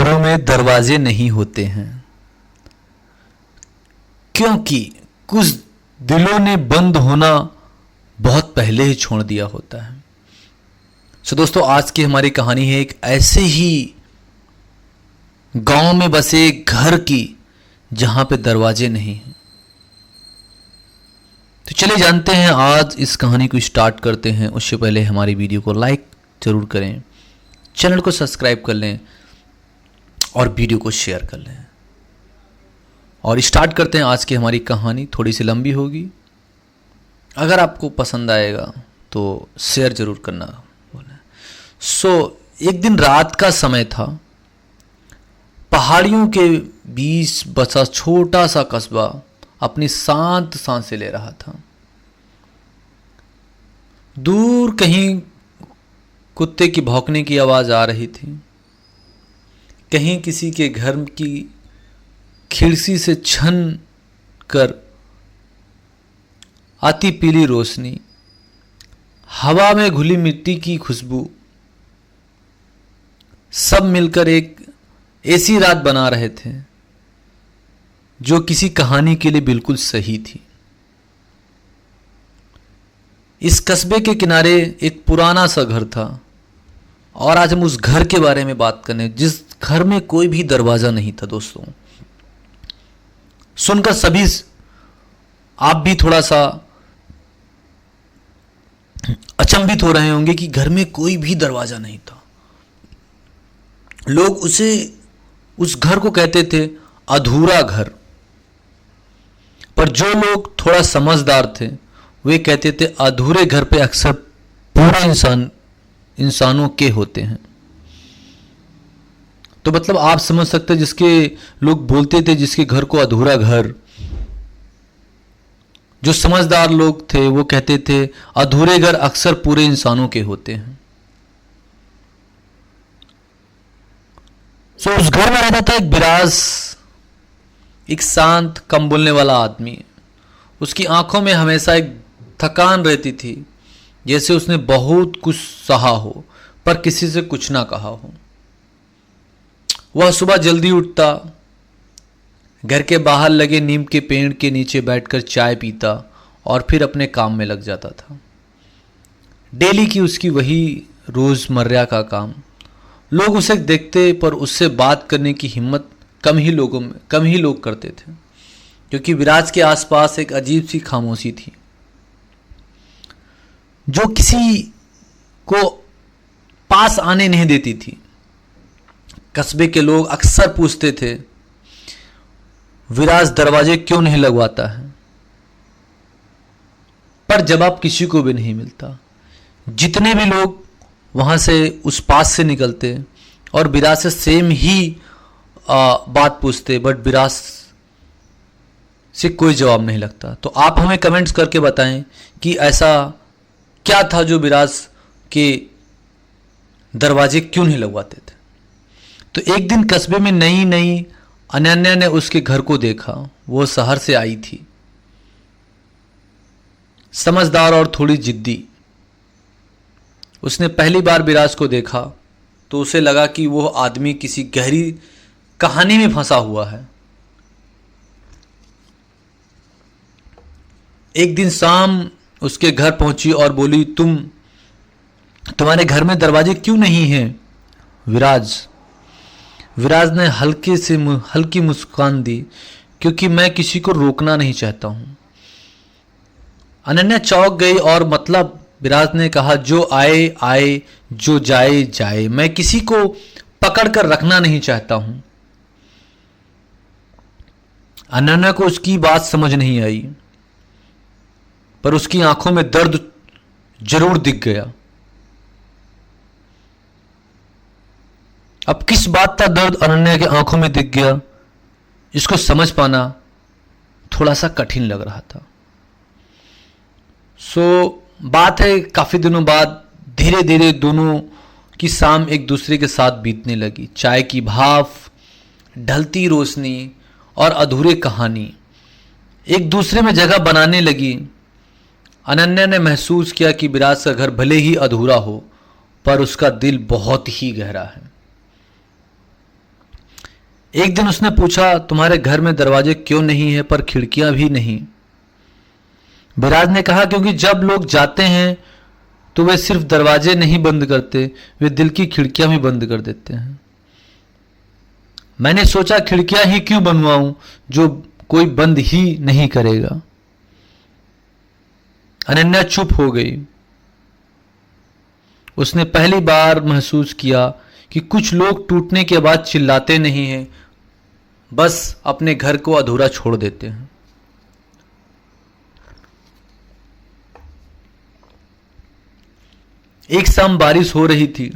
घरों में दरवाजे नहीं होते हैं क्योंकि कुछ दिलों ने बंद होना बहुत पहले ही छोड़ दिया होता है। दोस्तों, आज की हमारी कहानी है एक ऐसे ही गांव में बसे एक घर की जहां पे दरवाजे नहीं हैं। तो चलिए जानते हैं, आज इस कहानी को स्टार्ट करते हैं। उससे पहले हमारी वीडियो को लाइक जरूर करें, चैनल को सब्सक्राइब कर लें और वीडियो को शेयर कर लें। और स्टार्ट करते हैं आज की हमारी कहानी। थोड़ी सी लंबी होगी, अगर आपको पसंद आएगा तो शेयर जरूर करना बोले। एक दिन रात का समय था। पहाड़ियों के बीच बसा छोटा सा कस्बा अपनी शांत सांसें ले रहा था। दूर कहीं कुत्ते की भौंकने की आवाज आ रही थी, कहीं किसी के घर की खिड़की से छन कर आती पीली रोशनी, हवा में घुली मिट्टी की खुशबू, सब मिलकर एक ऐसी रात बना रहे थे जो किसी कहानी के लिए बिल्कुल सही थी। इस कस्बे के किनारे एक पुराना सा घर था और आज हम उस घर के बारे में बात करने, जिस घर में कोई भी दरवाजा नहीं था। दोस्तों, सुनकर सभी आप भी थोड़ा सा अचंभित हो रहे होंगे कि घर में कोई भी दरवाजा नहीं था। लोग उस घर को कहते थे अधूरा घर, पर जो लोग थोड़ा समझदार थे वे कहते थे अधूरे घर पे अक्सर पूरा इंसानों के होते हैं। तो मतलब आप समझ सकते हैं, जिसके लोग बोलते थे जिसके घर को अधूरा घर, जो समझदार लोग थे वो कहते थे अधूरे घर अक्सर पूरे इंसानों के होते हैं। उस घर में रहता था एक बिराज, एक शांत कम बोलने वाला आदमी। उसकी आंखों में हमेशा एक थकान रहती थी, जैसे उसने बहुत कुछ सहा हो पर किसी से कुछ ना कहा हो। वह सुबह जल्दी उठता, घर के बाहर लगे नीम के पेड़ के नीचे बैठकर चाय पीता और फिर अपने काम में लग जाता था। डेली की उसकी वही रोजमर्रा का काम। लोग उसे देखते पर उससे बात करने की हिम्मत कम ही लोग करते थे, क्योंकि विराज के आसपास एक अजीब सी खामोशी थी जो किसी को पास आने नहीं देती थी। कस्बे के लोग अक्सर पूछते थे विराज दरवाजे क्यों नहीं लगवाता है, पर जवाब किसी को भी नहीं मिलता। जितने भी लोग वहां से उस पास से निकलते और विराज से सेम ही बात पूछते, बट विराज से कोई जवाब नहीं लगता। तो आप हमें कमेंट्स करके बताएं कि ऐसा क्या था जो विराज के दरवाजे क्यों नहीं लगवाते थे। तो एक दिन कस्बे में नई अनन्या ने उसके घर को देखा। वो शहर से आई थी, समझदार और थोड़ी जिद्दी। उसने पहली बार विराज को देखा तो उसे लगा कि वो आदमी किसी गहरी कहानी में फंसा हुआ है। एक दिन शाम उसके घर पहुंची और बोली, तुम्हारे घर में दरवाजे क्यों नहीं हैं विराज ने हल्की मुस्कान दी, क्योंकि मैं किसी को रोकना नहीं चाहता हूं। अनन्या चौंक गई और मतलब विराज ने कहा, जो आए आए, जो जाए जाए, मैं किसी को पकड़ कर रखना नहीं चाहता हूं। अनन्या को उसकी बात समझ नहीं आई, पर उसकी आंखों में दर्द जरूर दिख गया। अब किस बात का दर्द अनन्या की आंखों में दिख गया, इसको समझ पाना थोड़ा सा कठिन लग रहा था। बात है काफी दिनों बाद धीरे धीरे दोनों की शाम एक दूसरे के साथ बीतने लगी। चाय की भाप, ढलती रोशनी और अधूरे कहानी एक दूसरे में जगह बनाने लगी। अनन्या ने महसूस किया कि विराज का घर भले ही अधूरा हो, पर उसका दिल बहुत ही गहरा है। एक दिन उसने पूछा, तुम्हारे घर में दरवाजे क्यों नहीं है पर खिड़कियां भी नहीं? विराज ने कहा, क्योंकि जब लोग जाते हैं तो वे सिर्फ दरवाजे नहीं बंद करते, वे दिल की खिड़कियां भी बंद कर देते हैं। मैंने सोचा खिड़कियां ही क्यों बनवाऊं जो कोई बंद ही नहीं करेगा। अनन्या चुप हो गई। उसने पहली बार महसूस किया कि कुछ लोग टूटने के बाद चिल्लाते नहीं हैं, बस अपने घर को अधूरा छोड़ देते हैं। एक शाम बारिश हो रही थी।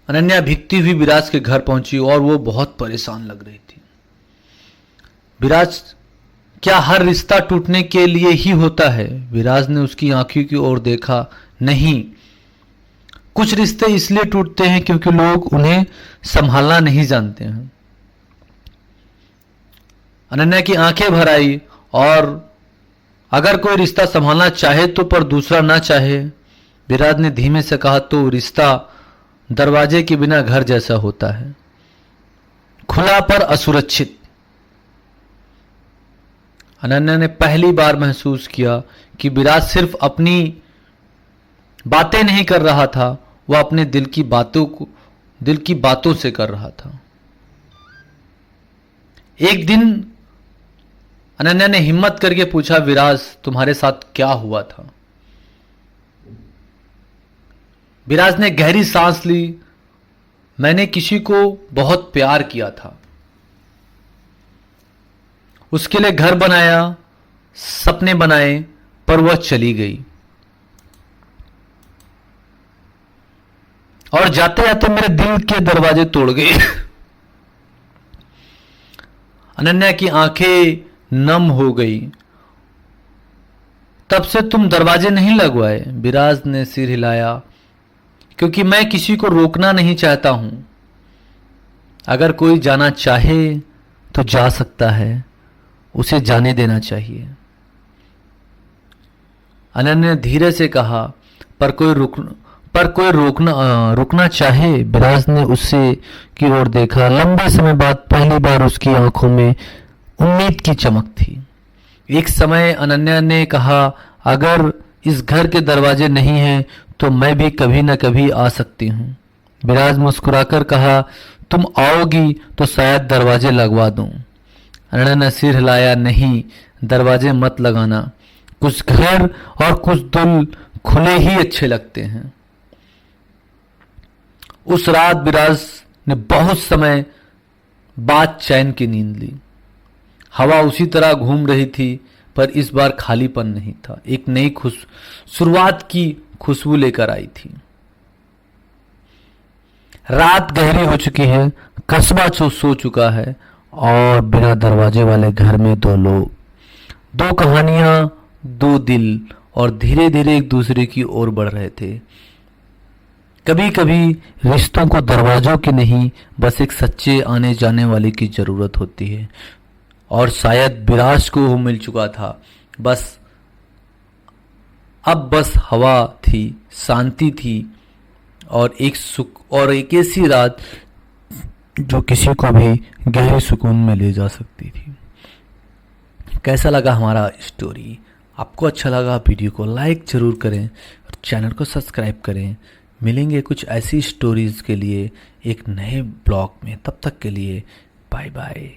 अनन्या भीगती हुई विराज के घर पहुंची और वो बहुत परेशान लग रही थी। विराज, क्या हर रिश्ता टूटने के लिए ही होता है? विराज ने उसकी आंखों की ओर देखा। नहीं, कुछ रिश्ते इसलिए टूटते हैं क्योंकि लोग उन्हें संभालना नहीं जानते हैं। अनन्या की आंखें भर आई। और अगर कोई रिश्ता संभालना चाहे तो पर दूसरा ना चाहे, विराज ने धीमे से कहा, तो रिश्ता दरवाजे के बिना घर जैसा होता है, खुला पर असुरक्षित। अनन्या ने पहली बार महसूस किया कि विराज सिर्फ अपनी बातें नहीं कर रहा था, वह अपने दिल की बातों से कर रहा था। एक दिन अनन्या ने हिम्मत करके पूछा, विराज, तुम्हारे साथ क्या हुआ था? विराज ने गहरी सांस ली। मैंने किसी को बहुत प्यार किया था, उसके लिए घर बनाया, सपने बनाए, पर वह चली गई और जाते जाते मेरे दिल के दरवाजे तोड़ गई। अनन्या की आंखें नम हो गई। तब से तुम दरवाजे नहीं लगवाए? विराज ने सिर हिलाया। क्योंकि मैं किसी को रोकना नहीं चाहता हूं। अगर कोई जाना चाहे तो जा सकता है, उसे जाने देना चाहिए। अनन्या ने धीरे से कहा, पर कोई रुकना चाहे? विराज ने उससे की ओर देखा। लंबे समय बाद पहली बार उसकी आंखों में उम्मीद की चमक थी। एक समय अनन्या ने कहा, अगर इस घर के दरवाजे नहीं हैं तो मैं भी कभी न कभी आ सकती हूँ। विराज मुस्कुराकर कहा, तुम आओगी तो शायद दरवाजे लगवा दूं। अनन्या ने सिर हिलाया, नहीं, दरवाजे मत लगाना। कुछ घर और कुछ दिल खुले ही अच्छे लगते हैं। उस रात विराज ने बहुत समय बाद चैन की नींद ली। हवा उसी तरह घूम रही थी, पर इस बार खालीपन नहीं था। एक नई शुरुआत की खुशबू लेकर आई थी। रात गहरी हो चुकी है, कस्बा सो चुका है और बिना दरवाजे वाले घर में दो लोग, दो कहानियां, दो दिल, और धीरे धीरे एक दूसरे की ओर बढ़ रहे थे। कभी कभी रिश्तों को दरवाजों की नहीं, बस एक सच्चे आने जाने वाले की जरूरत होती है। और शायद विराज को वो मिल चुका था। अब बस हवा थी, शांति थी और एक सुख, और एक ऐसी रात जो किसी को भी गहरे सुकून में ले जा सकती थी। कैसा लगा हमारा स्टोरी? आपको अच्छा लगा वीडियो को लाइक जरूर करें और चैनल को सब्सक्राइब करें। मिलेंगे कुछ ऐसी स्टोरीज के लिए एक नए ब्लॉग में। तब तक के लिए बाय बाय।